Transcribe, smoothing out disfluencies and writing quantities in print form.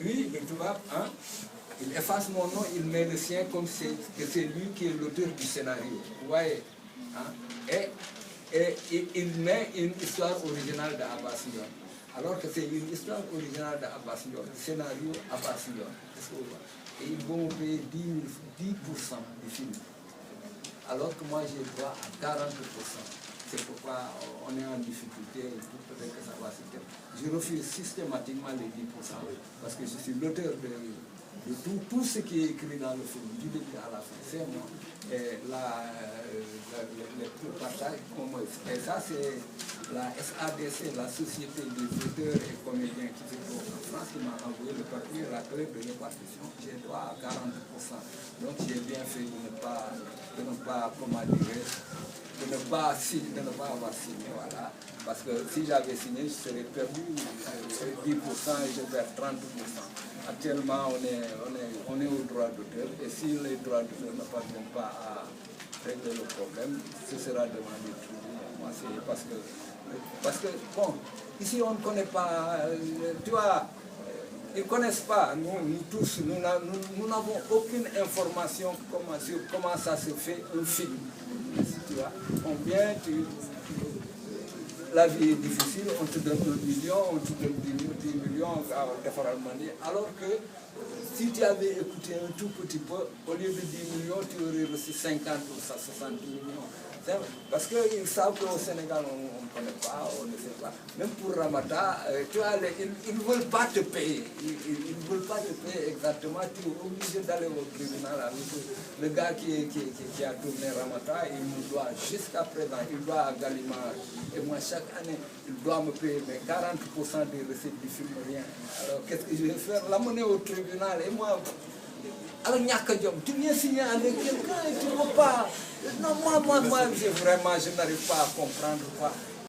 lui, le tubaab, hein, il efface mon nom, il met le sien comme que c'est lui qui est l'auteur du scénario. Vous voyez, hein? Et il met une histoire originale d'Abbas Ndione. Alors que c'est une histoire originale d'Abbas Ndione, le scénario Abbas Ndione. Et ils vont payer 10% du film. Alors que moi j'ai droit à 40%. C'est pourquoi on est en difficulté, peut-être que ça va se faire. Je refuse systématiquement les 10%, parce que je suis l'auteur de tout ce qui est écrit dans le film, du début à la fin. C'est moi. Et le partage, et ça c'est la SADC, la Société des auteurs et comédiens qui se trouve en France, qui m'a envoyé le papier, la clé de répartition. J'ai droit à 40%. Donc j'ai bien fait de ne pas comment dire, de ne pas avoir signé, voilà. Parce que si j'avais signé, je serais perdu 10% et je perds 30%. Actuellement, on est au droit d'auteur, et si les droits d'auteur ne parviennent pas à régler le problème, ce sera devant les tribunaux. Moi, c'est parce que, bon, ici on ne connaît pas, tu vois, ils ne connaissent pas, nous tous, nous n'avons aucune information sur comment ça se fait un film. Tu vois, on vient, la vie est difficile, on te donne 1 million, on te donne 10 millions alors que si tu avais écouté un tout petit peu, au lieu de 10 millions, tu aurais reçu 50 ou 60 millions. Parce qu'ils savent qu'au Sénégal, on ne connaît pas, on ne sait pas. Même pour Ramata, tu vois, ils ne veulent pas te payer. Ils ne veulent pas te payer exactement. Tu es obligé d'aller au tribunal avec le gars qui a tourné Ramata. Il nous doit jusqu'à présent, il doit à Gallimard. Et moi, chaque année, il doit me payer mais 40% des recettes du film, rien. Alors, qu'est-ce que je vais faire? L'amener au tribunal. Et moi, alors, tu viens signer avec quelqu'un et tu ne veux pas. Non, moi, je n'arrive pas à comprendre quoi.